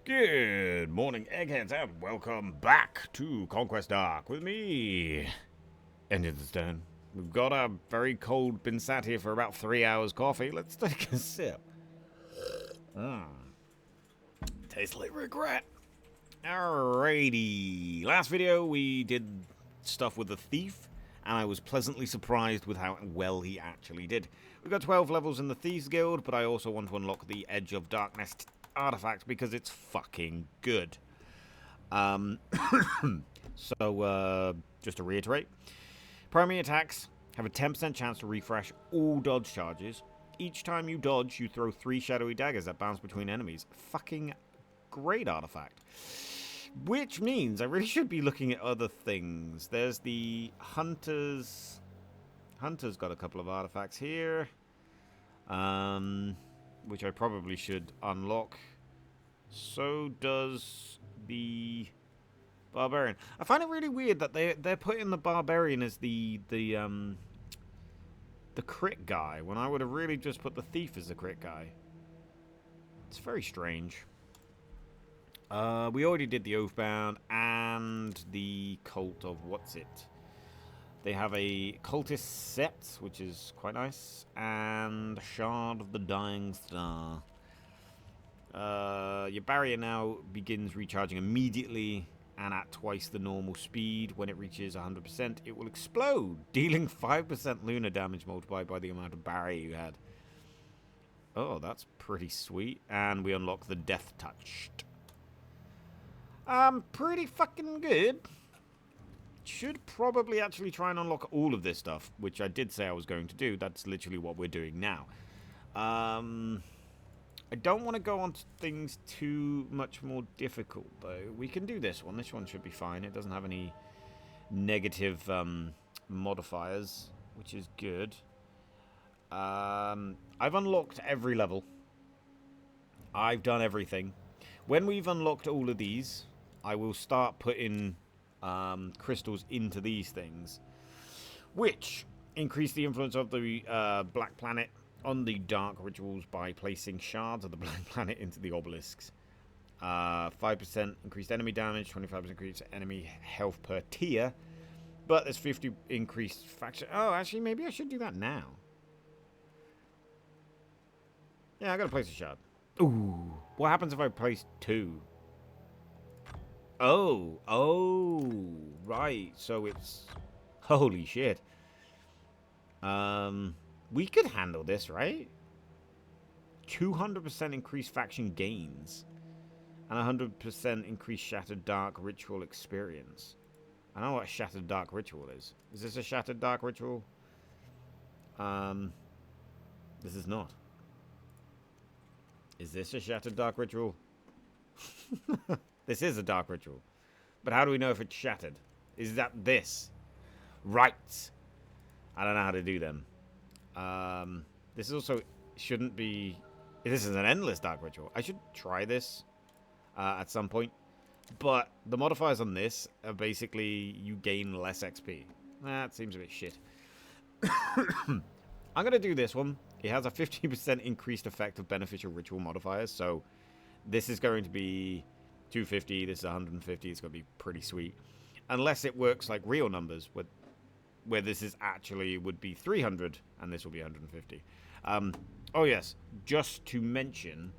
Good morning, eggheads, and welcome back to Conquest Dark with me, EnginesTheStone. We've got a very cold, been sat here for about 3 hours coffee. Let's take a sip. Tastes like regret. Alrighty. Last video, we did stuff with the thief, and I was pleasantly surprised with how well he actually did. We've got 12 levels in the Thieves Guild, but I also want to unlock the Edge of Darkness artifact because it's fucking good. Just to reiterate, primary attacks have a 10% chance to refresh all dodge charges. Each time you dodge, you throw 3 shadowy daggers that bounce between enemies. Fucking great artifact. Which means I really should be looking at other things. There's the Hunters. Hunter's got a couple of artifacts here. Which I probably should unlock. So does the Barbarian. I find it really weird that they're putting the Barbarian as the crit guy, when I would have really just put the Thief as the crit guy. It's very strange. We already did the Oathbound and the Cult of what's it? They have a Cultist Set, which is quite nice, and Shard of the Dying Star. Your barrier now begins recharging immediately and at twice the normal speed. When it reaches 100%, it will explode, dealing 5% lunar damage multiplied by the amount of barrier you had. Oh, that's pretty sweet. And we unlock the Death Touched. Pretty fucking good. Should probably actually try and unlock all of this stuff, which I did say I was going to do. That's literally what we're doing now. I don't want to go on to things too much more difficult, though. We can do this one. This one should be fine. It doesn't have any negative modifiers, which is good. I've unlocked every level. I've done everything. When we've unlocked all of these, I will start putting crystals into these things, which increase the influence of the Black Planet on the dark rituals by placing shards of the Black Planet into the obelisks. 5% increased enemy damage, 25% increased enemy health per tier, but there's 50 increased faction. Oh, actually, maybe I should do that now. Yeah, I gotta place a shard. Ooh, what happens if I place 2? Oh, right. So it's holy shit. We could handle this, right? 200% increased faction gains and 100% increased Shattered Dark Ritual experience. I don't know what a Shattered Dark Ritual is. Is this a Shattered Dark Ritual? This is not. Is this a Shattered Dark Ritual? This is a Dark Ritual. But how do we know if it's shattered? Is that this? Right. I don't know how to do them. This also shouldn't be... This is an endless Dark Ritual. I should try this at some point. But the modifiers on this are basically you gain less XP. That seems a bit shit. I'm going to do this one. It has a 50% increased effect of beneficial ritual modifiers. So this is going to be 250. This is 150. It's going to be pretty sweet. Unless it works like real numbers, where this is actually would be 300 and this will be 150. Oh yes, just to mention,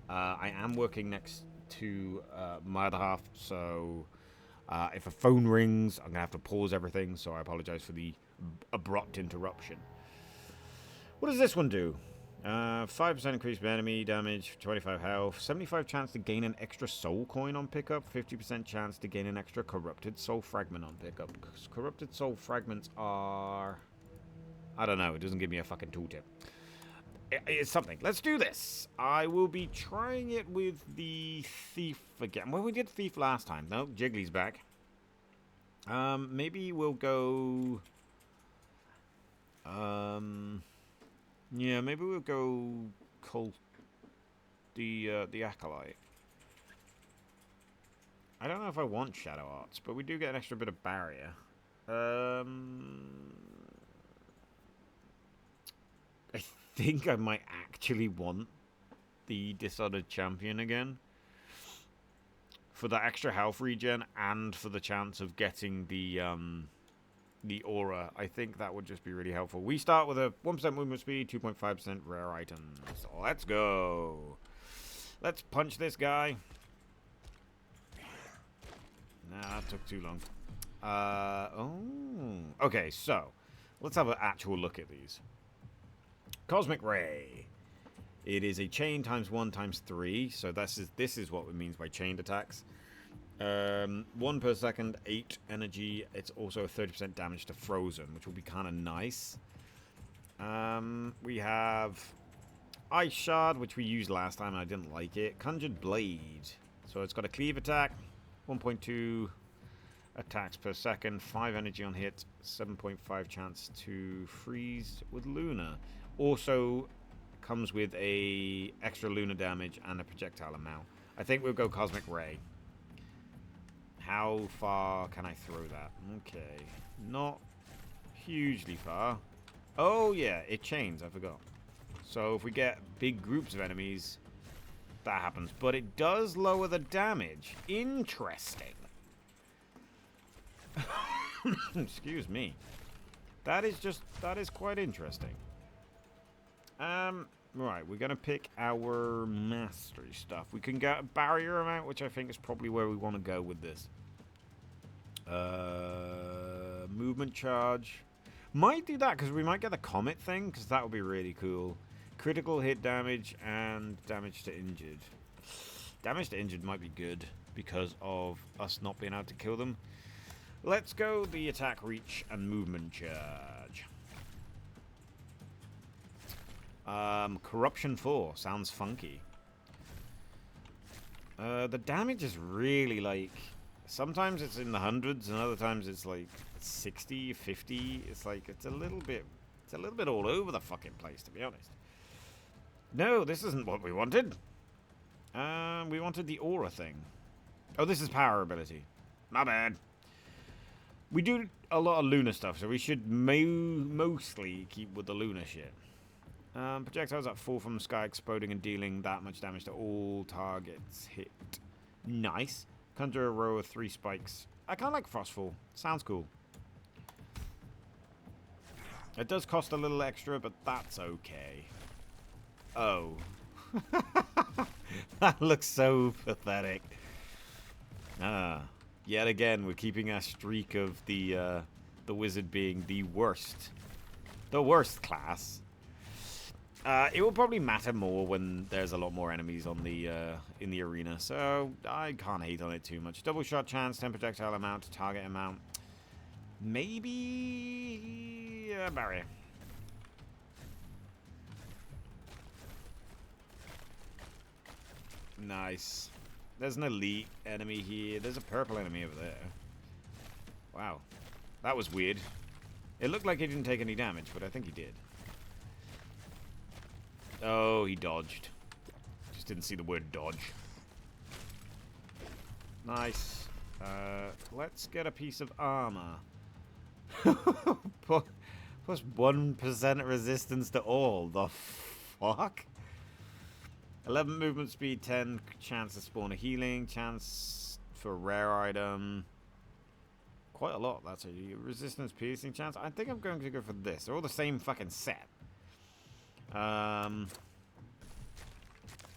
I am working next to my other half, so if a phone rings, I'm gonna have to pause everything. So I apologize for the abrupt interruption. What does this one do? 5% increased enemy damage, 25 health, 75 chance to gain an extra soul coin on pickup, 50% chance to gain an extra corrupted soul fragment on pickup. Corrupted soul fragments are... I don't know, it doesn't give me a fucking tooltip. It's something. Let's do this. I will be trying it with the Thief again. Well, we did Thief last time. No, Jiggly's back. Maybe we'll go... yeah, maybe we'll go Cult, the Acolyte. I don't know if I want Shadow Arts, but we do get an extra bit of barrier. I think I might actually want the Dishonored Champion again. for the extra health regen and for the chance of getting the aura. I think that would just be really helpful. We start with a 1% movement speed, 2.5% rare items. So let's go. Let's punch this guy. Nah, that took too long. Okay, so let's have an actual look at these. Cosmic Ray. It is a chain times 1 times 3, so this is what it means by chained attacks. 1 per second, 8 energy. It's also a 30% damage to frozen, which will be kind of nice. We have Ice Shard, which we used last time and I didn't like it. Conjured Blade. So it's got a cleave attack, 1.2 attacks per second, 5 energy on hit, 7.5 chance to freeze with Luna. Also comes with a extra Luna damage and a projectile amount. I think we'll go Cosmic Ray. How far can I throw that? Okay, not hugely far. Oh yeah, it chains, I forgot. So if we get big groups of enemies, that happens. But it does lower the damage. Interesting. Excuse me. That is quite interesting. Right, we're going to pick our mastery stuff. We can get a barrier amount, which I think is probably where we want to go with this. Movement charge. Might do that, because we might get the comet thing, because that would be really cool. Critical hit damage and damage to injured. Damage to injured might be good, because of us not being able to kill them. Let's go the attack, reach, and movement charge. Corruption 4 sounds funky. The damage is really like, sometimes it's in the hundreds and other times it's like 60, 50. It's like it's a little bit all over the fucking place, to be honest. No, this isn't what we wanted. We wanted the aura thing. Oh, this is power ability. My bad. We do a lot of Luna stuff, so we should mostly keep with the Luna shit. Projectiles that fall from the sky, exploding and dealing that much damage to all targets hit. Nice. Conjure a row of 3 spikes. I kind of like Frostfall. Sounds cool. It does cost a little extra, but that's okay. Oh. That looks so pathetic. Yet again, we're keeping our streak of the wizard being the worst. The worst class. It will probably matter more when there's a lot more enemies on the in the arena, so I can't hate on it too much. Double shot chance, 10 projectile amount, target amount. Maybe a barrier. Nice. There's an elite enemy here. There's a purple enemy over there. Wow. That was weird. It looked like he didn't take any damage, but I think he did. Oh, he dodged. Just didn't see the word dodge. Nice. Let's get a piece of armor. Plus 1% resistance to all. The fuck? 11 movement speed, 10 chance to spawn a healing, chance for a rare item. Quite a lot, that's a resistance piercing chance. I think I'm going to go for this. They're all the same fucking set.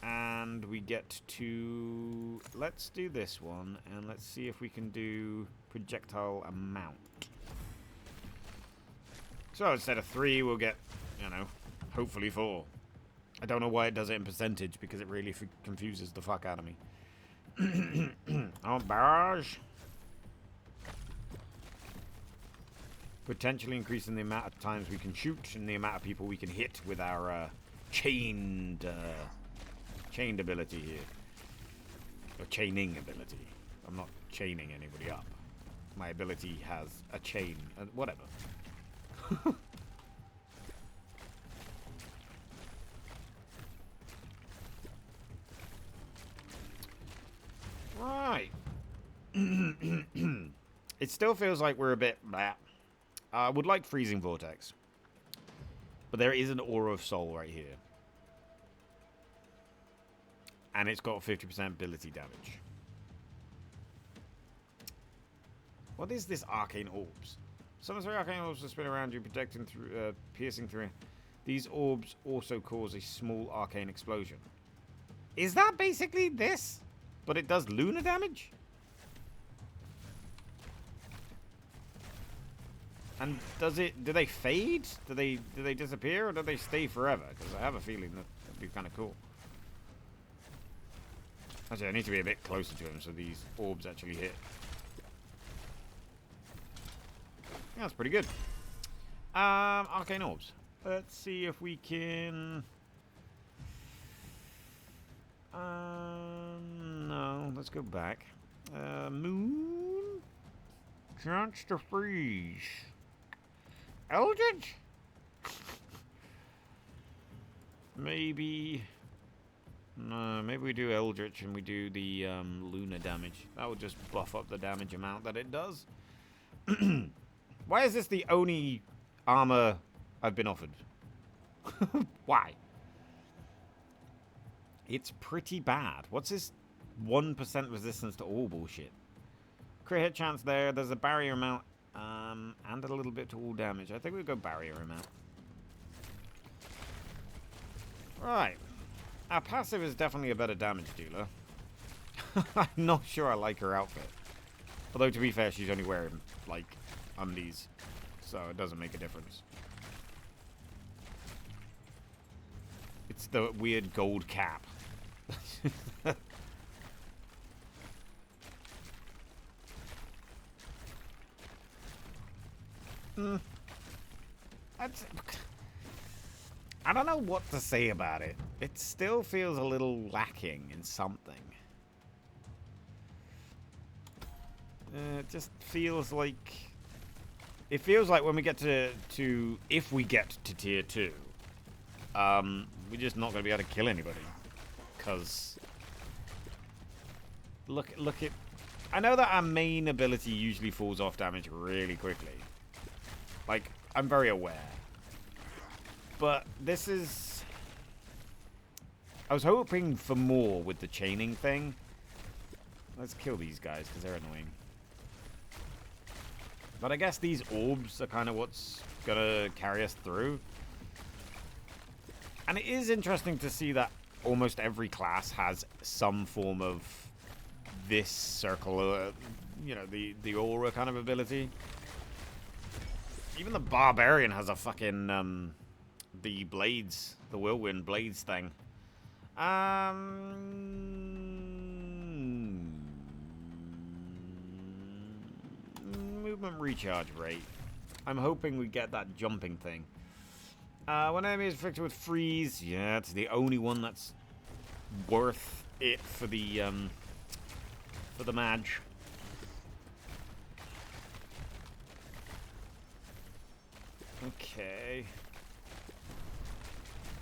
And we get to... Let's do this one, and let's see if we can do projectile amount. So instead of 3, we'll get, you know, hopefully 4. I don't know why it does it in percentage, because it really confuses the fuck out of me. Oh, barrage. Potentially increasing the amount of times we can shoot and the amount of people we can hit with our chained ability here. Or chaining ability. I'm not chaining anybody up. My ability has a chain. Whatever. Right. It still feels like we're a bit... Blah. I would like Freezing Vortex. But there is an Aura of Soul right here. And it's got 50% ability damage. What is this arcane orbs? Some of the arcane orbs will spin around you, protecting through, piercing through. These orbs also cause a small arcane explosion. Is that basically this? But it does lunar damage? And does it? Do they fade? Do they disappear, or do they stay forever? Because I have a feeling that would be kind of cool. Actually, I need to be a bit closer to him so these orbs actually hit. Yeah, that's pretty good. Arcane orbs. Let's see if we can. No, let's go back. Moon. Chance to freeze. Eldritch? Maybe. No, maybe we do Eldritch and we do the lunar damage. That will just buff up the damage amount that it does. Why is this the only armor I've been offered? Why? It's pretty bad. What's this 1% resistance to all bullshit? Crit hit chance there. There's a barrier amount and a little bit to all damage. I think we'll go barrier amount. Right. Our passive is definitely a better damage dealer. I'm not sure I like her outfit. Although, to be fair, she's only wearing, like, undies. So it doesn't make a difference. It's the weird gold cap. I don't know what to say about it. It still feels a little lacking in something. It just feels like... It feels like when we get to if we get to tier 2, we're just not going to be able to kill anybody. Because... Look at... I know that our main ability usually falls off damage really quickly. Like, I'm very aware. But this is... I was hoping for more with the chaining thing. Let's kill these guys, because they're annoying. But I guess these orbs are kind of what's going to carry us through. And it is interesting to see that almost every class has some form of this circle, you know, the aura kind of ability. Even the barbarian has a fucking, the blades, the whirlwind blades thing. Movement recharge rate. I'm hoping we get that jumping thing. When enemy is afflicted with freeze, yeah, it's the only one that's worth it for the mage. Okay.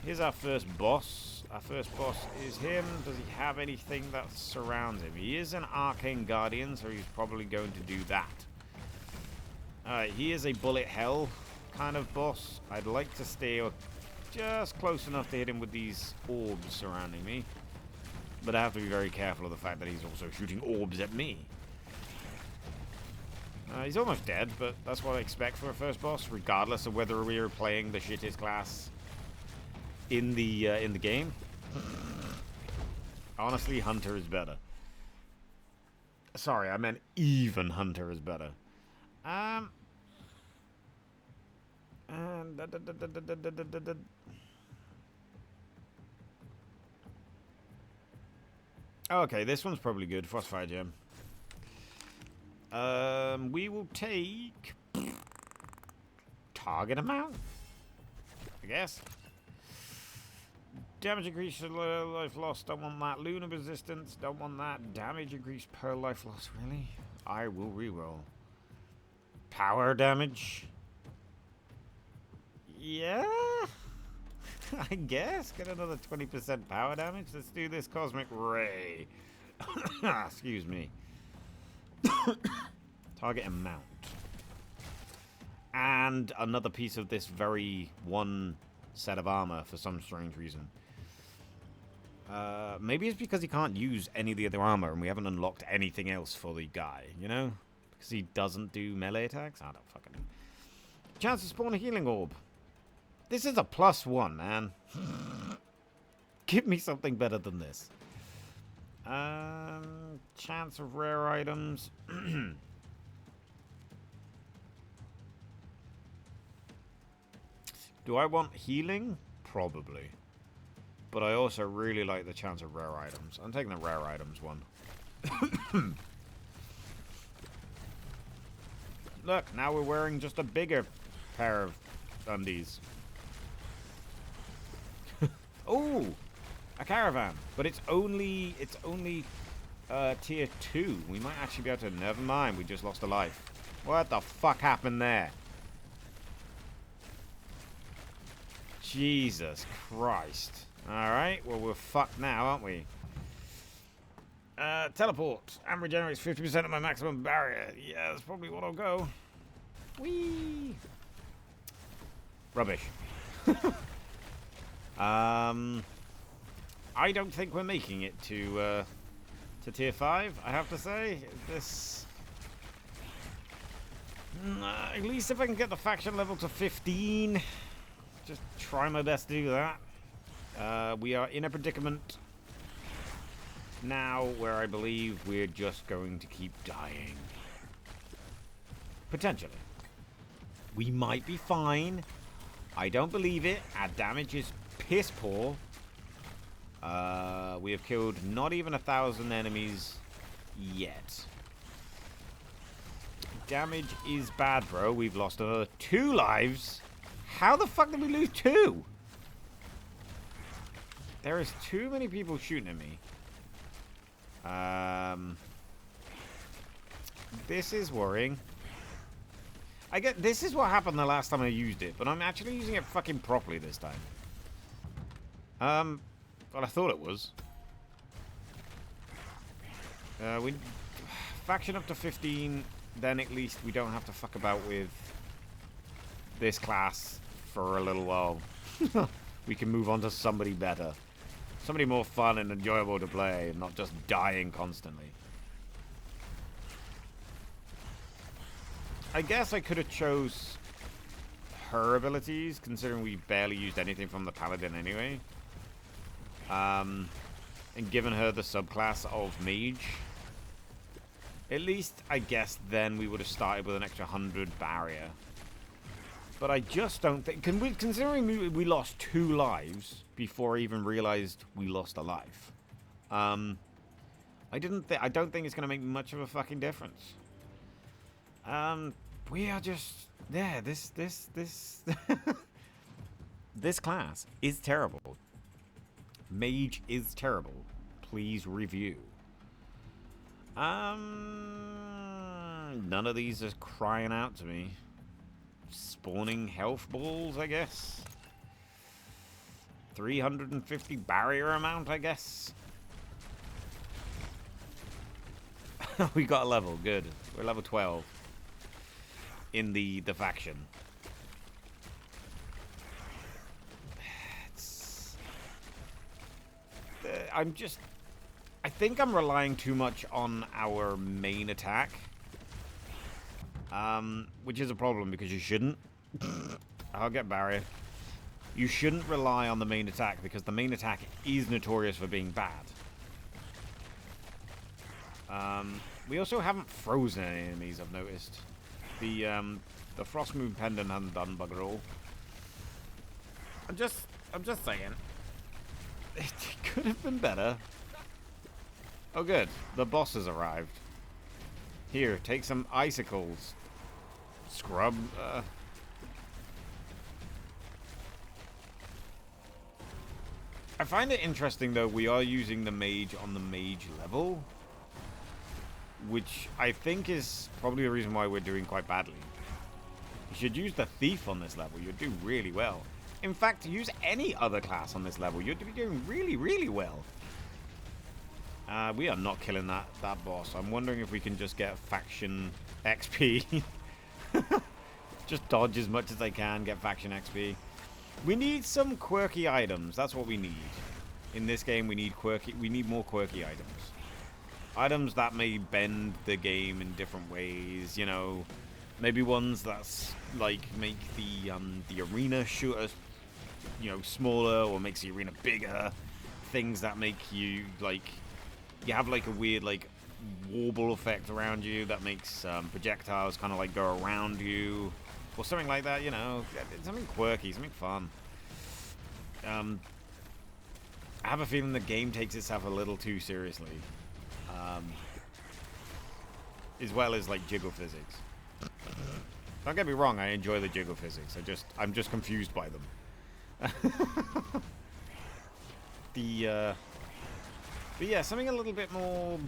Here's our first boss. Our first boss is him. Does he have anything that surrounds him? He is an arcane guardian, so he's probably going to do that. Alright, he is a bullet hell kind of boss. I'd like to stay just close enough to hit him with these orbs surrounding me. But I have to be very careful of the fact that he's also shooting orbs at me. He's almost dead, but that's what I expect for a first boss, regardless of whether we are playing the shittest class in the game. Honestly, Hunter is better. Sorry, I meant even Hunter is better. Okay, this one's probably good. Frostfire Gem. We will take target amount, I guess. Damage increase, life loss, don't want that. Lunar resistance, don't want that. Damage increase per life loss, really? I will reroll. Power damage? Yeah? I guess. Get another 20% power damage. Let's do this Cosmic Ray. Excuse me. Target amount. And another piece of this very one set of armor for some strange reason. Maybe it's because he can't use any of the other armor and we haven't unlocked anything else for the guy, you know? Because he doesn't do melee attacks? I don't fucking know. Chance to spawn a healing orb. This is a +1, man. Give me something better than this. Chance of rare items. Do I want healing? Probably. But I also really like the chance of rare items. I'm taking the rare items one. Look, now we're wearing just a bigger pair of undies. Oh, a caravan, but it's only tier 2. We might actually be able to. Never mind, we just lost a life. What the fuck happened there? Jesus Christ. Alright, well, we're fucked now, aren't we? Teleport. And regenerates 50% of my maximum barrier. Yeah, that's probably what I'll go. Whee! Rubbish. I don't think we're making it to tier 5, I have to say. This... at least if I can get the faction level to 15. Just try my best to do that. We are in a predicament now where I believe we're just going to keep dying. Potentially. We might be fine. I don't believe it. Our damage is piss poor. We have killed not even 1,000 enemies yet. Damage is bad, bro. We've lost another 2 lives. How the fuck did we lose 2? There is too many people shooting at me. This is worrying. I get this is what happened the last time I used it, but I'm actually using it fucking properly this time. Well, I thought it was. We faction up to 15, then at least we don't have to fuck about with this class for a little while. We can move on to somebody better. Somebody more fun and enjoyable to play, and not just dying constantly. I guess I could have chose her abilities, considering we barely used anything from the Paladin anyway. And given her the subclass of Mage. At least, I guess, then we would have started with an extra 100 barrier. But I just don't think... Considering we lost 2 lives before I even realized we lost a life. I don't think it's going to make much of a fucking difference. We are just... Yeah, this this class is terrible. Mage is terrible. Please review. None of these is crying out to me. Spawning health balls, I guess. 350 barrier amount, I guess. We got a level, good. We're level 12 in the faction. I think I'm relying too much on our main attack. Which is a problem because you shouldn't. I'll get barrier. You shouldn't rely on the main attack because the main attack is notorious for being bad. We also haven't frozen any enemies, I've noticed. The Frost Moon Pendant hasn't done bugger all. I'm just saying. It could have been better. Oh good, the boss has arrived. Here, take some icicles. Scrub. I find it interesting though, we are using the mage on the mage level. Which I think is probably the reason why we're doing quite badly. You should use the thief on this level, you'll do really well. In fact, use any other class on this level, you'll be doing really, really well. We are not killing that boss. I'm wondering if we can just get faction XP. Just dodge as much as I can, get faction XP. We need some quirky items. That's what we need. In this game, we need more quirky items. Items that may bend the game in different ways, you know. Maybe ones that's like make the arena shooter, you know, smaller, or makes the arena bigger. Things that make you like, you have like a weird like warble effect around you that makes projectiles kind of like go around you, or something like that. You know, something quirky, something fun. I have a feeling the game takes itself a little too seriously, as well as like jiggle physics. Don't get me wrong, I enjoy the jiggle physics. I'm just confused by them. But yeah, something a little bit more,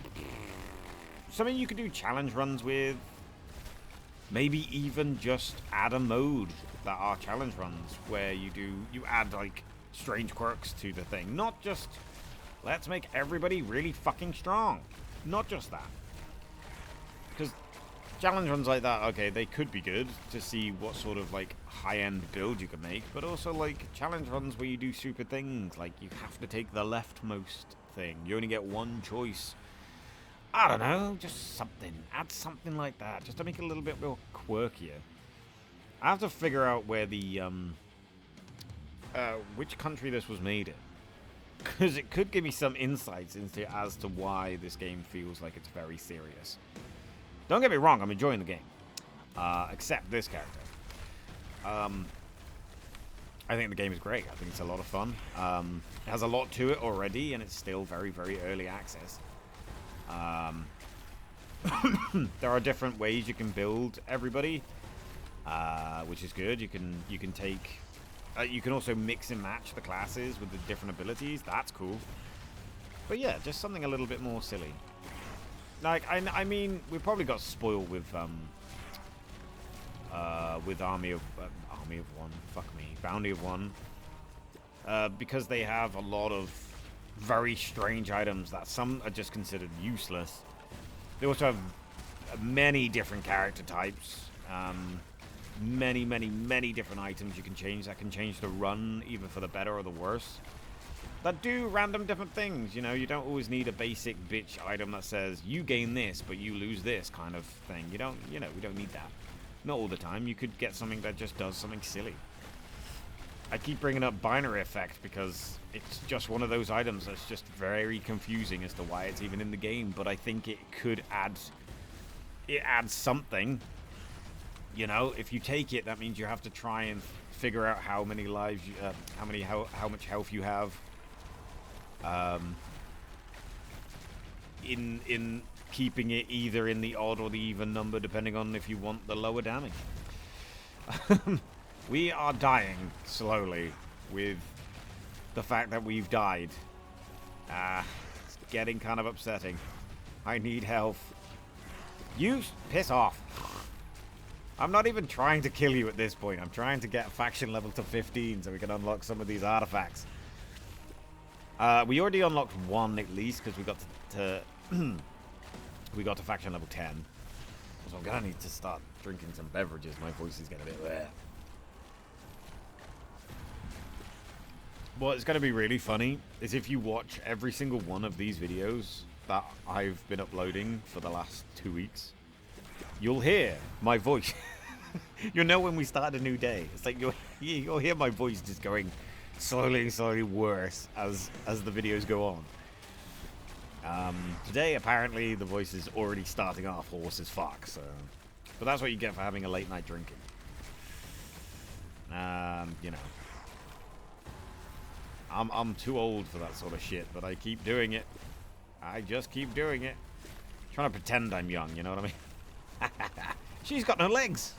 something you could do challenge runs with. Maybe even just add a mode that are challenge runs where you add like strange quirks to the thing. Not just let's make everybody really fucking strong. Not just that. Because challenge runs like that, okay, they could be good to see what sort of like high-end build you can make, but also like challenge runs where you do super things, like you have to take the leftmost thing. You only get one choice. I don't know, just something. Add something like that, just to make it a little bit more quirkier. I have to figure out where the which country this was made in, because it could give me some insights as to why this game feels like it's very serious. Don't get me wrong, I'm enjoying the game, except this character. I think the game is great. I think it's a lot of fun. It has a lot to it already, and it's still very, very early access. There are different ways you can build everybody, which is good. You can take, you can also mix and match the classes with the different abilities. That's cool. But yeah, just something a little bit more silly. Like I mean, we probably got spoiled with Army of One. Fuck me, Bounty of One. Because they have a lot of very strange items that some are just considered useless. They also have many different character types. Many different items you can change that can change the run either for the better or the worse. That do random different things, you know. You don't always need a basic bitch item that says you gain this but you lose this kind of thing. We don't need that. Not all the time. You could get something that just does something silly. I keep bringing up binary effect because it's just one of those items that's just very confusing as to why it's even in the game, but I think it could add, it adds something. You know, if you take it, that means you have to try and figure out how many lives you, how much health you have. In keeping it either in the odd or the even number, depending on if you want the lower damage. We are dying slowly with the fact that we've died. It's getting kind of upsetting. I need health. You piss off. I'm not even trying to kill you at this point. I'm trying to get faction level to 15 so we can unlock some of these artifacts. We already unlocked one at least because we got to we got to faction level 10. So I'm gonna need to start drinking some beverages. My voice is getting a bit bleh. What's gonna be really funny is if you watch every single one of these videos that I've been uploading for the last 2 weeks, you'll hear my voice. You'll know when we start a new day. It's like you'll hear my voice just going slowly worse as the videos go on. Today apparently the voice is already starting off hoarse as fuck, so, but that's what you get for having a late night drinking. You know, I'm too old for that sort of shit, but I keep doing it. I just keep doing it. Trying to pretend I'm young, you know what I mean? She's got no legs.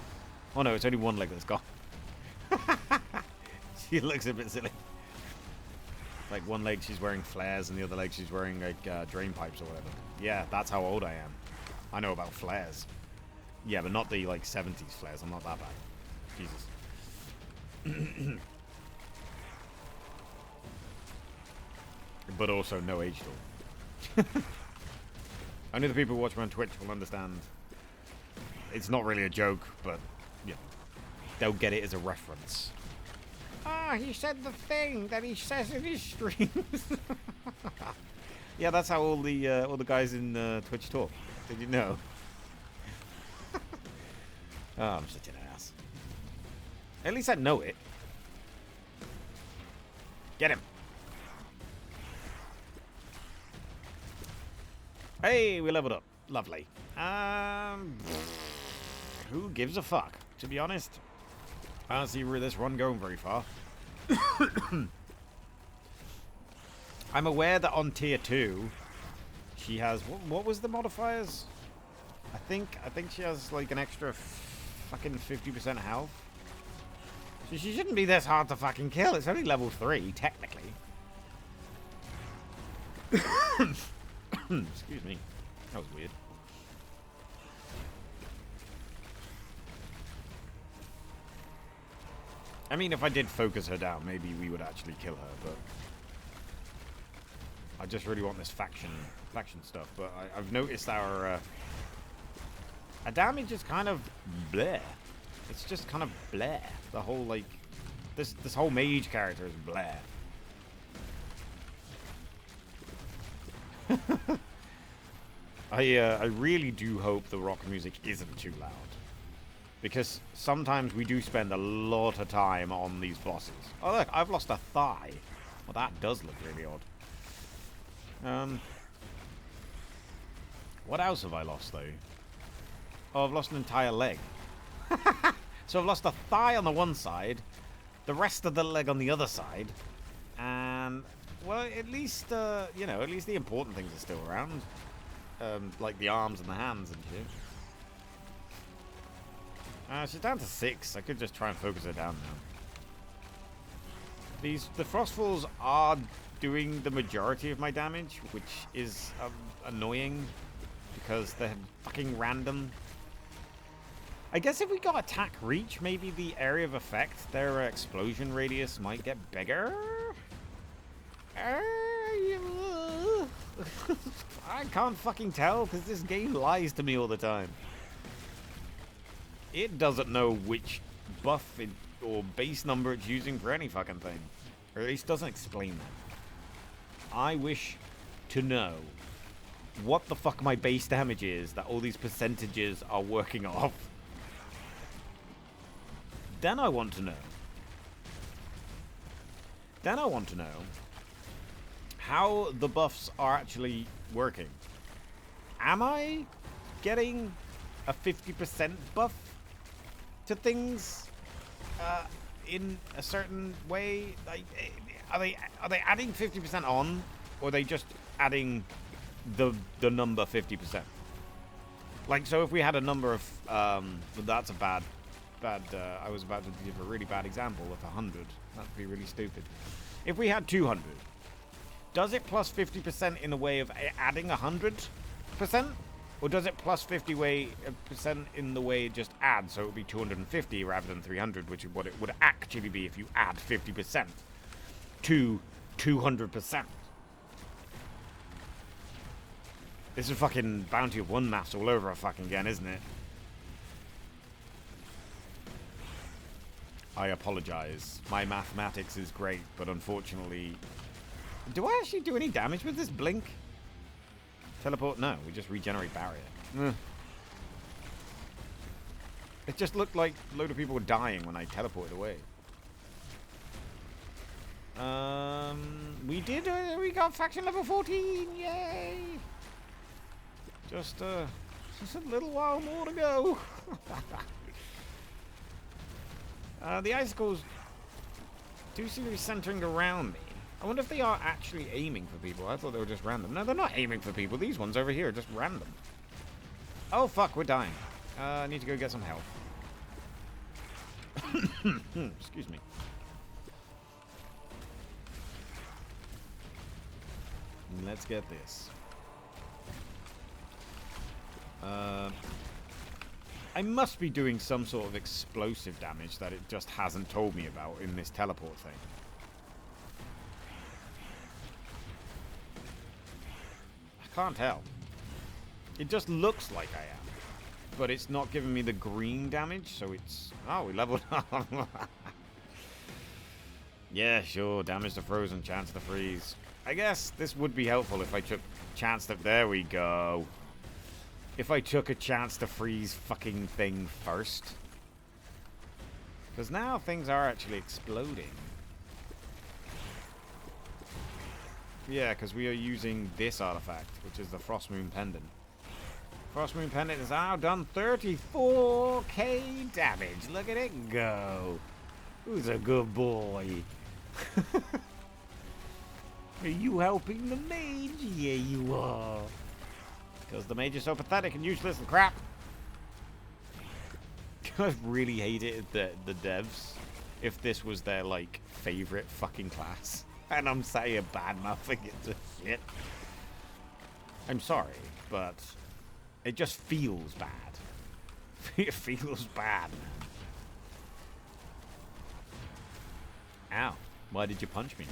Oh no, it's only one leg that's gone. She looks a bit silly. Like one leg she's wearing flares and the other leg she's wearing like drain pipes or whatever. Yeah, that's how old I am. I know about flares. Yeah, but not the like 70s flares. I'm not that bad. Jesus. But also no age at all. Only the people who watch me on Twitch will understand. It's not really a joke, but yeah, they'll get it as a reference. Ah, he said the thing that he says in his streams. Yeah, that's how all the guys in Twitch talk. Did you know? Oh, I'm such an ass. At least I know it. Get him. Hey, we leveled up. Lovely. Who gives a fuck? To be honest, I don't see this run going very far. I'm aware that on tier 2, she has what was the modifiers? I think she has like an extra fucking 50% health. So she shouldn't be this hard to fucking kill. It's only level 3, technically. Excuse me. That was weird. I mean, if I did focus her down, maybe we would actually kill her, but I just really want this faction stuff. But I've noticed our damage is kind of bleh. It's just kind of bleh. The whole like this whole mage character is bleh. I really do hope the rock music isn't too loud. Because sometimes we do spend a lot of time on these bosses. Oh look, I've lost a thigh. Well, that does look really odd. What else have I lost though? Oh, I've lost an entire leg. So I've lost a thigh on the one side, the rest of the leg on the other side, and well, at least you know, at least the important things are still around, like the arms and the hands and shit. She's down to 6. I could just try and focus her down now. The Frostfalls are doing the majority of my damage, which is annoying because they're fucking random. I guess if we got attack reach, maybe the area of effect, their explosion radius might get bigger. I can't fucking tell because this game lies to me all the time. It doesn't know which buff or base number it's using for any fucking thing. Or at least doesn't explain that. I wish to know what the fuck my base damage is that all these percentages are working off. Then I want to know. Then I want to know how the buffs are actually working. Am I getting a 50% buff to things in a certain way? Like, are they adding 50% on, or are they just adding the number 50%? Like, so if we had a number of that's a bad I was about to give a really bad example of 100. That'd be really stupid. If we had 200, does it plus 50% in a way of adding 100%? Or does it plus 50% in the way it just adds, so it would be 250 rather than 300, which is what it would actually be if you add 50% to 200%. This is fucking Bounty of One maths all over fucking again, isn't it? I apologize. My mathematics is great, but unfortunately... Do I actually do any damage with this blink? Teleport? No, we just regenerate barrier. It just looked like a load of people were dying when I teleported away. We got faction level 14, yay! Just a little while more to go. The icicles do seem to be centering around me. I wonder if they are actually aiming for people. I thought they were just random. No, they're not aiming for people. These ones over here are just random. Oh, fuck, we're dying. I need to go get some health. Excuse me. Let's get this. I must be doing some sort of explosive damage that it just hasn't told me about in this teleport thing. I can't tell. It just looks like I am. But it's not giving me the green damage, so it's... Oh, we leveled up. Yeah, sure. Damage to frozen, chance to freeze. I guess this would be helpful if I took a chance to... There we go. If I took a chance to freeze fucking thing first. Because now things are actually exploding. Yeah, because we are using this artifact, which is the Frost Moon Pendant. Frost Moon Pendant has now done 34k damage. Look at it go. Who's a good boy? Are you helping the mage? Yeah, you are. Because the mage is so pathetic and useless and crap. I really hated the devs if this was their, like, favorite fucking class. And I'm saying bad-mouthing it to shit. I'm sorry, but it just feels bad. It feels bad, man. Ow. Why did you punch me?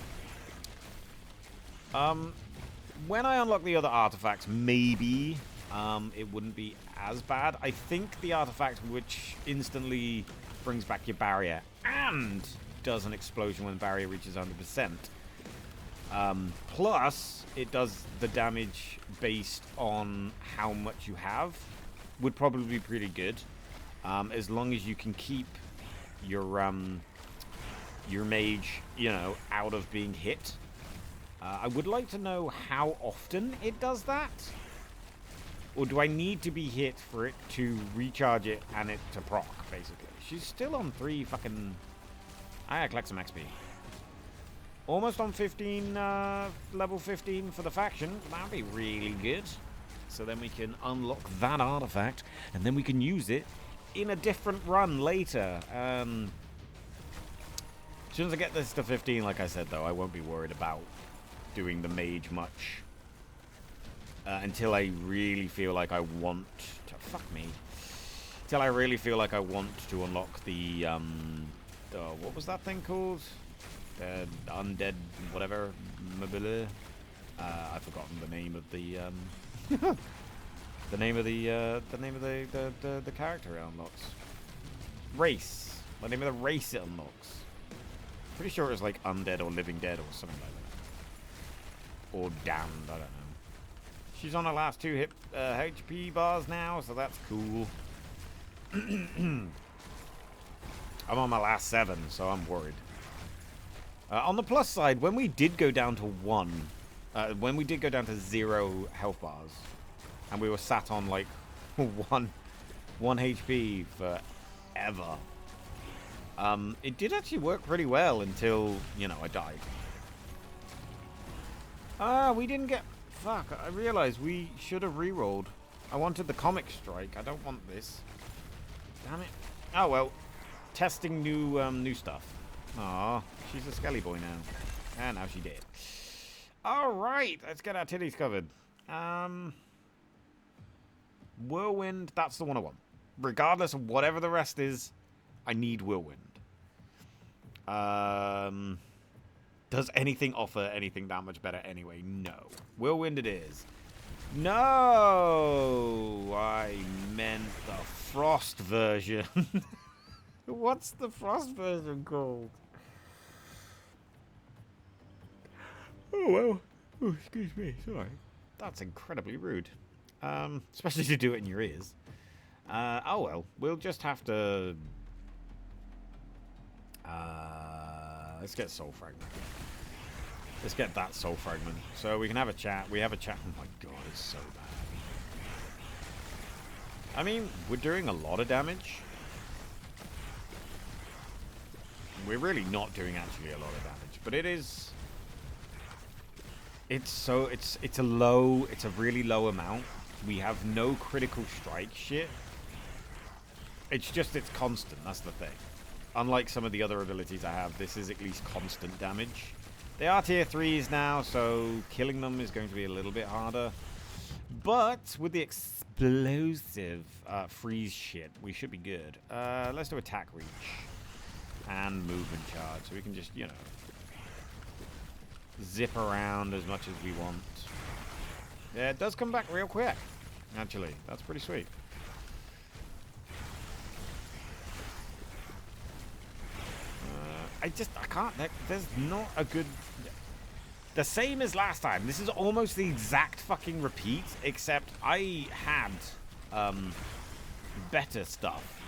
When I unlock the other artifacts, maybe it wouldn't be as bad. I think the artifact which instantly brings back your barrier and does an explosion when barrier reaches 100%. Plus, it does the damage based on how much you have. Would probably be pretty good. As long as you can keep your mage, you know, out of being hit. I would like to know how often it does that. Or do I need to be hit for it to recharge it and it to proc, basically? She's still on 3 fucking... I gotta collect some XP. Almost on 15, level 15 for the faction. That'd be really good. So then we can unlock that artifact, and then we can use it in a different run later. As soon as I get this to 15, like I said, though, I won't be worried about doing the mage much. Until I really feel like I want to... Fuck me. Until I really feel like I want to unlock the what was that thing called? Undead, whatever, mobile. I've forgotten the name of the the name of the character it unlocks. Race. The name of the race it unlocks. Pretty sure it was like undead or living dead or something like that. Or damned, I don't know. She's on her last 2 HP bars now, so that's cool. I'm on my last 7, so I'm worried. On the plus side, when we did go down to when we did go down to 0 health bars, and we were sat on like 1 HP forever, it did actually work pretty well until, you know, I died. We didn't get... Fuck, I realized we should have re-rolled. I wanted the comic strike. I don't want this. Damn it. Oh, well. Testing new stuff. Aw, she's a skelly boy now. And now she did. Alright, let's get our titties covered. Whirlwind, that's the one I want. Regardless of whatever the rest is, I need Whirlwind. Does anything offer anything that much better anyway? No. Whirlwind it is. No! I meant the Frost version. What's the Frost version called? Oh, well. Oh, excuse me. Sorry. That's incredibly rude. Especially to do it in your ears. Oh, well. We'll just have to... let's get Soul Fragment. Let's get that Soul Fragment. So we can have a chat. We have a chat. Oh my god, it's so bad. I mean, we're doing a lot of damage. We're really not doing actually a lot of damage. But it is... It's a really low amount. We have no critical strike shit. It's just, it's constant. That's the thing. Unlike some of the other abilities I have, this is at least constant damage. They are tier 3s now, so killing them is going to be a little bit harder. But with the explosive freeze shit, we should be good. Let's do attack reach and movement charge, so we can just, you know, zip around as much as we want. Yeah, it does come back real quick, actually. That's pretty sweet. I can't, there's not a good... The same as last time. This is almost the exact fucking repeat, except I had better stuff.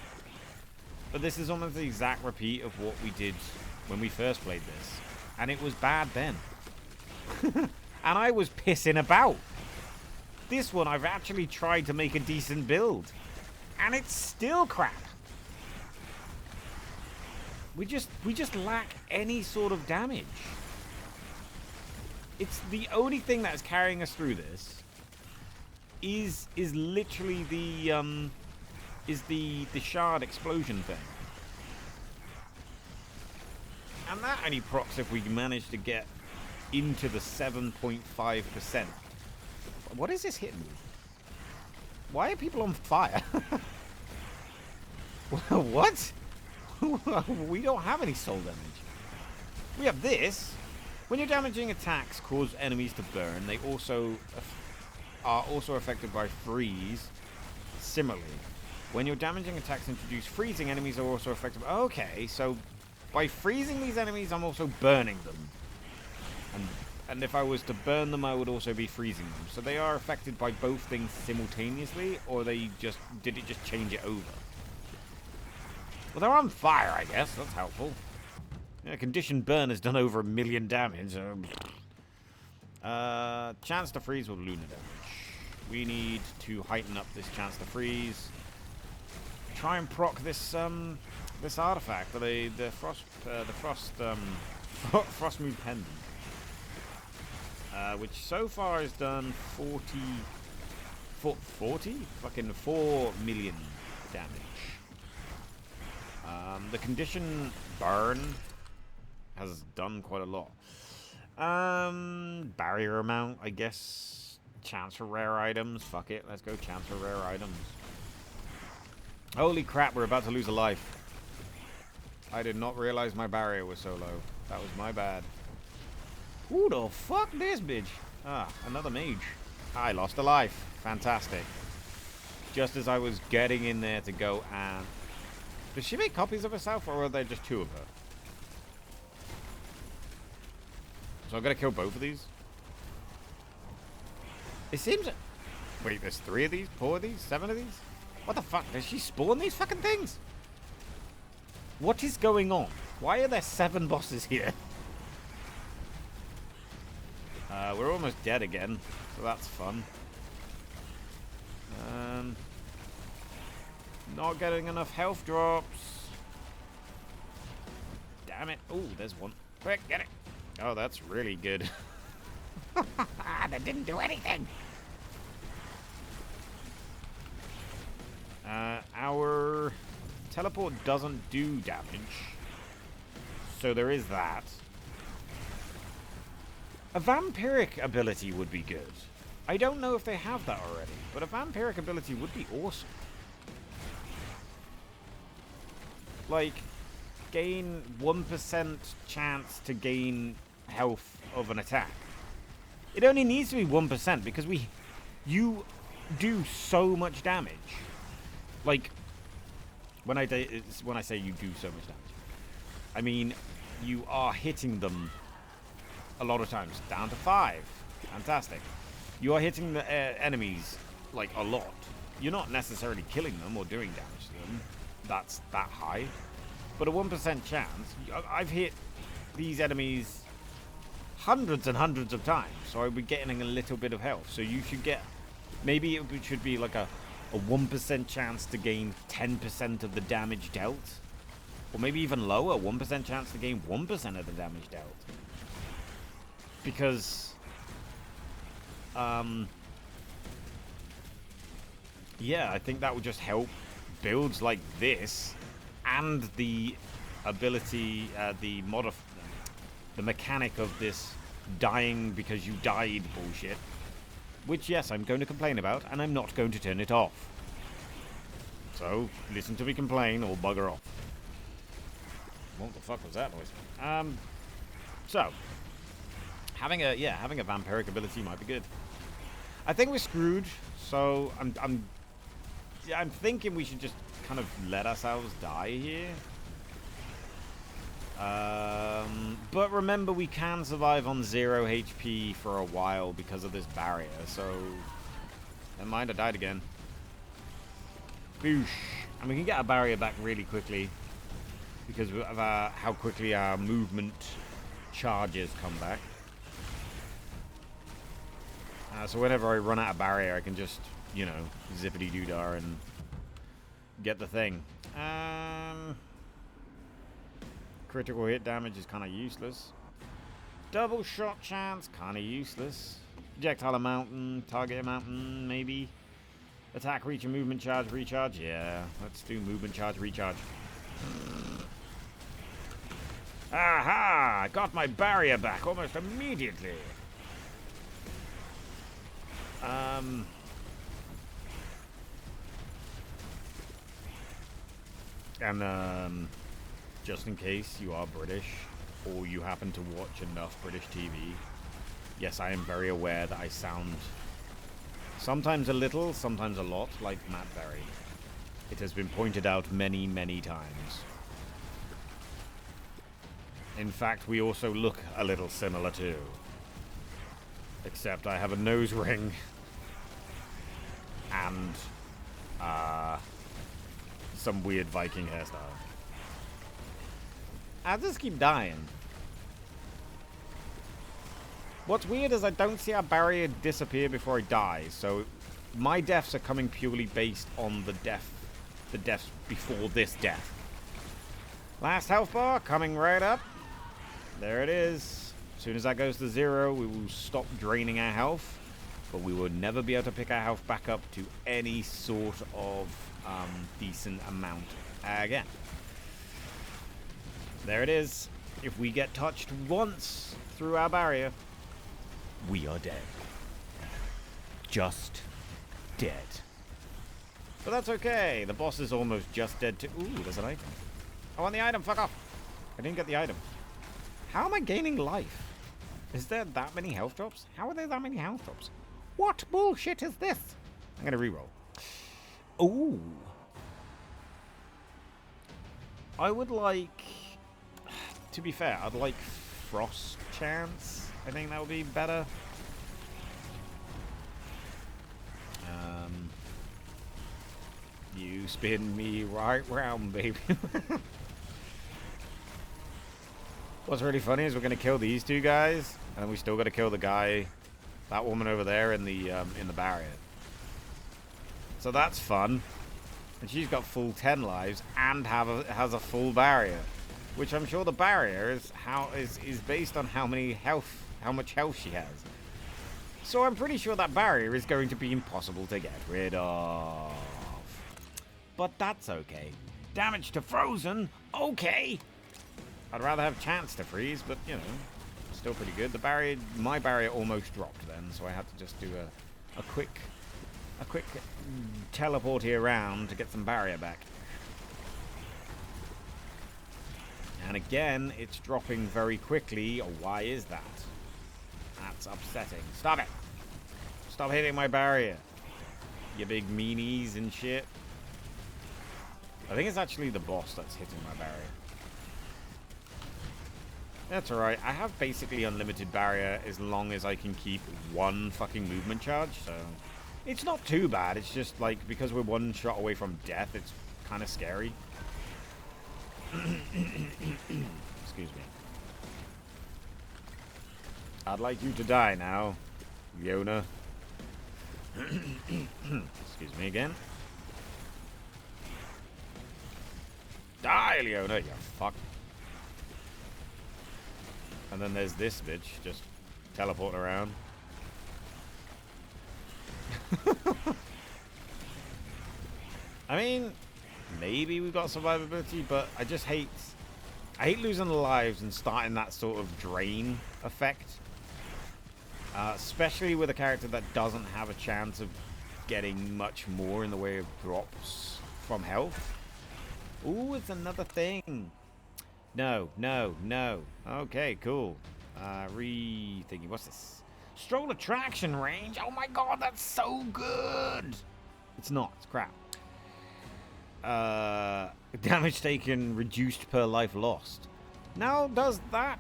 But this is almost the exact repeat of what we did when we first played this. And it was bad then. And I was pissing about. This one, I've actually tried to make a decent build. And it's still crap. We just lack any sort of damage. It's the only thing that's carrying us through this is literally the shard explosion thing. And that only procs if we manage to get into the 7.5%. What is this hitting with? Why are people on fire? What? We don't have any soul damage. We have this. When your damaging attacks cause enemies to burn, they also are also affected by freeze. Similarly, when your damaging attacks introduce freezing, enemies are also affected by... Okay, so by freezing these enemies, I'm also burning them. And if I was to burn them, I would also be freezing them. So they are affected by both things simultaneously, or did it just change it over? Well, they're on fire, I guess. That's helpful. Yeah, conditioned burn has done over 1 million damage. Chance to freeze with lunar damage. We need to heighten up this chance to freeze. Try and proc this this artifact, the Frostmoon Pendant, which so far has done 40 fucking 4 million damage. The condition burn has done quite a lot. Barrier amount, I guess. Chance for rare items. Fuck it. Let's go chance for rare items. Holy crap, we're about to lose a life. I did not realize my barrier was so low. That was my bad. Who the fuck this bitch? Ah, another mage. I lost a life. Fantastic. Just as I was getting in there to go and... Does she make copies of herself, or are there just 2 of her? So I've got to kill both of these? It seems... Wait, there's 3 of these? 4 of these? 7 of these? What the fuck? Does she spawn these fucking things? What is going on? Why are there 7 bosses here? We're almost dead again, so that's fun. Not getting enough health drops. Damn it. Oh, there's one. Quick, get it. Oh, that's really good. That didn't do anything. Our teleport doesn't do damage. So there is that. A vampiric ability would be good. I don't know if they have that already, but a vampiric ability would be awesome. Like, gain 1% chance to gain health of an attack. It only needs to be 1% because you do so much damage. Like, when I say you do so much damage, I mean you are hitting them a lot of times. Down to 5. Fantastic. You are hitting the enemies like a lot. You're not necessarily killing them or doing damage to them. That's that high. But a 1% chance. I've hit these enemies hundreds and hundreds of times, so I'll be getting a little bit of health. So you should get... Maybe it should be like a 1% chance to gain 10% of the damage dealt. Or maybe even lower, 1% chance to gain 1% of the damage dealt. Because... yeah, I think that would just help builds like this and the ability, the mechanic of this dying because you died bullshit. Which, yes, I'm going to complain about, and I'm not going to turn it off. So, listen to me complain or bugger off. What the fuck was that noise? So, having a vampiric ability might be good. I think we're screwed, so I'm thinking we should just kind of let ourselves die here. But remember, we can survive on 0 HP for a while because of this barrier, so... Never mind, I died again. Boosh. And we can get our barrier back really quickly because of how quickly our movement charges come back. So whenever I run out of barrier, I can just, you know, zippity-doo-dah and get the thing. Critical hit damage is kind of useless. Double shot chance, kind of useless. Projectile mountain, target mountain, maybe. Attack, reach, and movement charge, recharge. Yeah, let's do movement charge, recharge. Aha! I got my barrier back almost immediately. And just in case you are British or you happen to watch enough British TV, yes, I am very aware that I sound sometimes a little, sometimes a lot like Matt Berry. It has been pointed out many, many times. In fact, we also look a little similar too. Except I have a nose ring and some weird Viking hairstyle. I just keep dying. What's weird is I don't see our barrier disappear before I die, so my deaths are coming purely based on the deaths before this death. Last health bar coming right up. There it is. As soon as that goes to 0, we will stop draining our health, but we will never be able to pick our health back up to any sort of decent amount again. There it is. If we get touched once through our barrier, we are dead. Just dead. But that's okay. The boss is almost just dead too. Ooh, there's an item. I want the item. Fuck off. I didn't get the item. How am I gaining life? Is there that many health drops? How are there that many health drops? What bullshit is this? I'm going to reroll. Ooh. I would like... To be fair, I'd like frost chance. I think that would be better. You spin me right round, baby. What's really funny is we're gonna kill these two guys, and we still gotta kill the guy, that woman over there in the barrier. So that's fun. And she's got full 10 lives and has a full barrier, which I'm sure the barrier is based on how much health she has. So I'm pretty sure that barrier is going to be impossible to get rid of. But that's okay. Damage to frozen, okay. I'd rather have chance to freeze, but you know, still pretty good. My barrier almost dropped then, so I had to just do a quick teleport here around to get some barrier back. And again, it's dropping very quickly. Why is that? That's upsetting. Stop it! Stop hitting my barrier, you big meanies and shit. I think it's actually the boss that's hitting my barrier. That's alright. I have basically unlimited barrier as long as I can keep one fucking movement charge, so... It's not too bad. It's just, like, because we're one shot away from death, it's kind of scary. Excuse me. I'd like you to die now, Yona. Excuse me again. Die, Leona, you fuck. And then there's this bitch just teleporting around. I mean, maybe we've got survivability, but I just hate losing the lives and starting that sort of drain effect. Especially with a character that doesn't have a chance of getting much more in the way of drops from health. Ooh, it's another thing. No, no, no. Okay, cool. Rethinking. What's this? Stroll attraction range. Oh my god, that's so good. It's not. It's crap. Damage taken reduced per life lost. Now, does that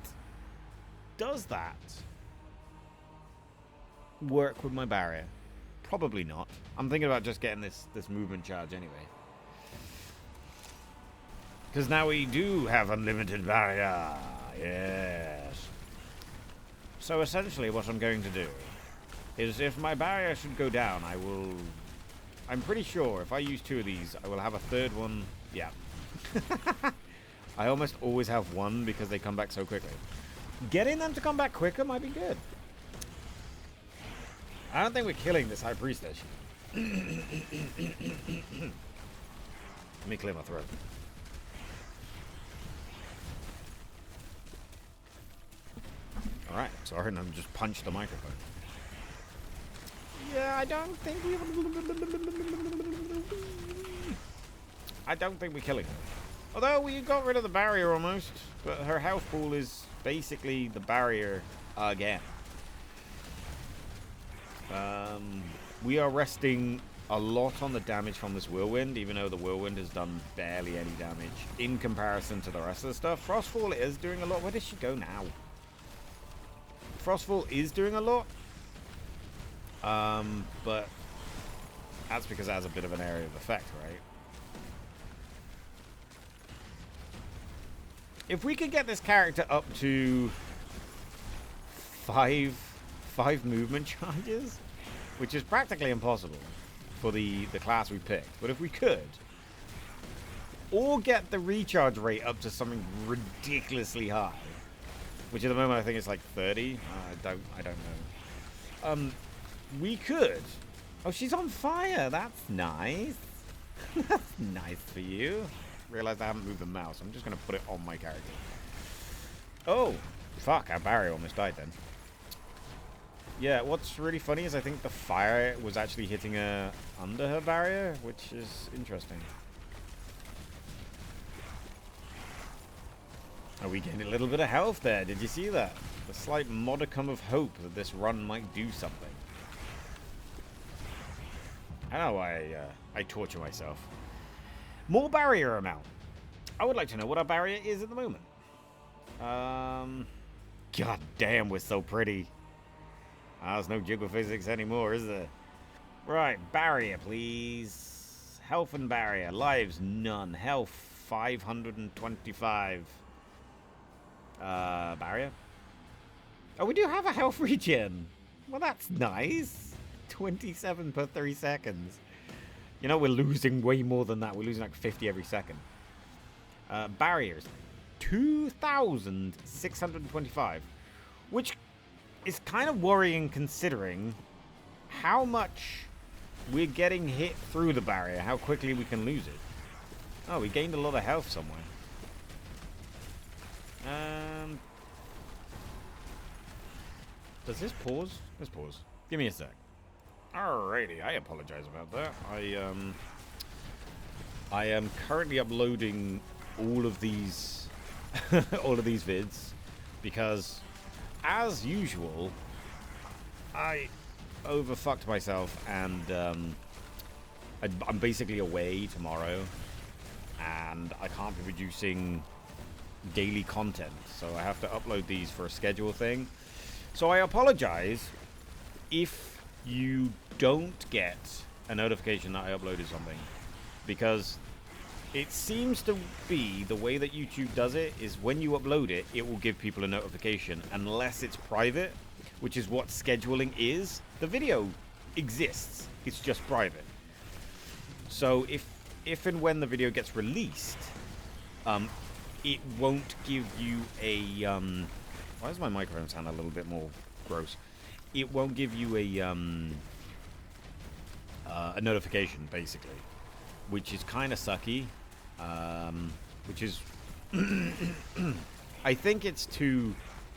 work with my barrier? Probably not. I'm thinking about just getting this movement charge anyway. Because now we do have unlimited barrier. Yes. So essentially what I'm going to do is if my barrier should go down, I'm pretty sure if I use 2 of these, I will have a 3rd one. Yeah. I almost always have 1 because they come back so quickly. Getting them to come back quicker might be good. I don't think we're killing this high priestess. Let me clear my throat. Alright, sorry, and I just punched the microphone. Yeah, I don't think we're killing her. Although we got rid of the barrier almost, but her health pool is basically the barrier again. We are resting a lot on the damage from this whirlwind, even though the whirlwind has done barely any damage in comparison to the rest of the stuff. Frostfall is doing a lot. Where does she go now? Frostfall is doing a lot, but that's because it has a bit of an area of effect, right? If we could get this character up to five movement charges, which is practically impossible for the class we picked, but if we could, or get the recharge rate up to something ridiculously high, which at the moment I think it's like 30. I don't know. We could. Oh, she's on fire. That's nice. That's nice for you. Realized I haven't moved the mouse. I'm just going to put it on my character. Oh, fuck. Our barrier almost died then. Yeah, what's really funny is I think the fire was actually hitting her under her barrier, which is interesting. Oh, we gained a little bit of health there. Did you see that? A slight modicum of hope that this run might do something. I know I torture myself. More barrier amount. I would like to know what our barrier is at the moment. God damn, we're so pretty. There's no jiggle physics anymore, is there? Right, barrier, please. Health and barrier. Lives, none. Health, 525. Barrier. Oh, we do have a health regen. Well, that's nice. 27 per 3 seconds. You know, we're losing way more than that. We're losing like 50 every second. Barriers. 2,625. Which is kind of worrying considering how much we're getting hit through the barrier. How quickly we can lose it. Oh, we gained a lot of health somewhere. Does this pause? Let's pause. Give me a sec. Alrighty, I apologize about that. I am currently uploading all of these all of these vids because, as usual, I overfucked myself and I'm basically away tomorrow and I can't be producing daily content, so I have to upload these for a schedule thing. So I apologize if you don't get a notification that I uploaded something, because it seems to be the way that YouTube does it is when you upload it, it will give people a notification unless it's private, which is what scheduling is. The video exists, it's just private. So if and when the video gets released, it won't give you a why does my microphone sound a little bit more gross? It won't give you a notification, basically, which is kind of sucky. Which is, I think it's to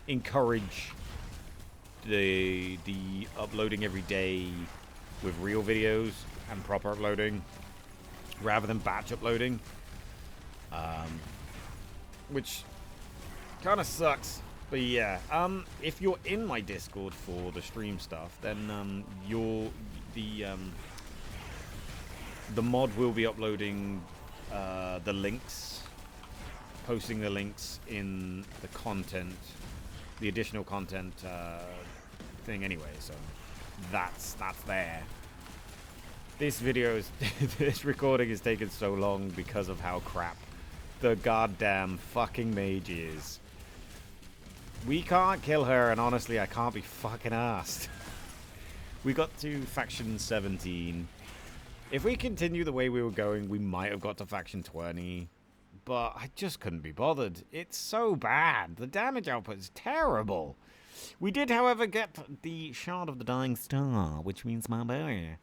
encourage the uploading every day with real videos and proper uploading, rather than batch uploading, which kind of sucks. But yeah, if you're in my Discord for the stream stuff, then the mod will be uploading the links posting the links in the content, the additional content thing anyway, so that's there. This video is this recording is taking so long because of how crap the goddamn fucking mage is. We can't kill her, and honestly, I can't be fucking arsed. We got to faction 17. If we continue the way we were going, we might have got to faction 20. But I just couldn't be bothered. It's so bad. The damage output is terrible. We did, however, get the Shard of the Dying Star, which means my boy.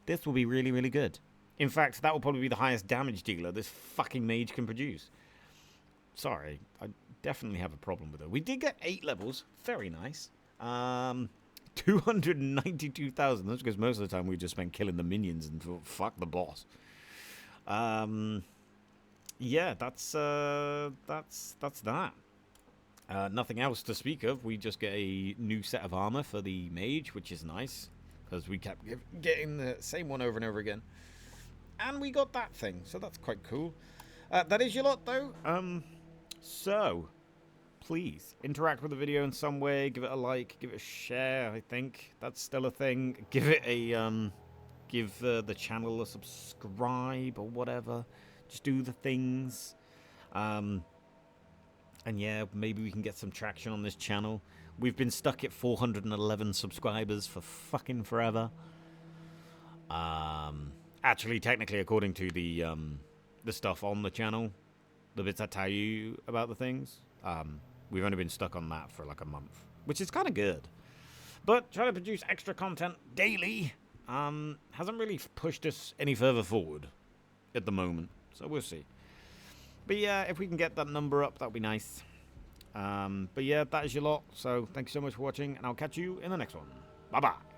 This will be really, really good. In fact, that will probably be the highest damage dealer this fucking mage can produce. Sorry, I definitely have a problem with her. We did get 8 levels. Very nice. 292,000. That's because most of the time we just spent killing the minions and thought, fuck the boss. Yeah, that's that. Nothing else to speak of. We just get a new set of armor for the mage, which is nice, because we kept getting the same one over and over again. And we got that thing, so that's quite cool. That is your lot, though. So, please, interact with the video in some way. Give it a like, give it a share, I think. That's still a thing. Give it a, give the channel a subscribe or whatever. Just do the things. And yeah, maybe we can get some traction on this channel. We've been stuck at 411 subscribers for fucking forever. Actually, technically, according to the stuff on the channel, the bits I tell you about the things, we've only been stuck on that for like a month, which is kind of good. But trying to produce extra content daily hasn't really pushed us any further forward at the moment. So we'll see. But yeah, if we can get that number up, that'll be nice. But yeah, that is your lot. So thank you so much for watching, and I'll catch you in the next one. Bye-bye.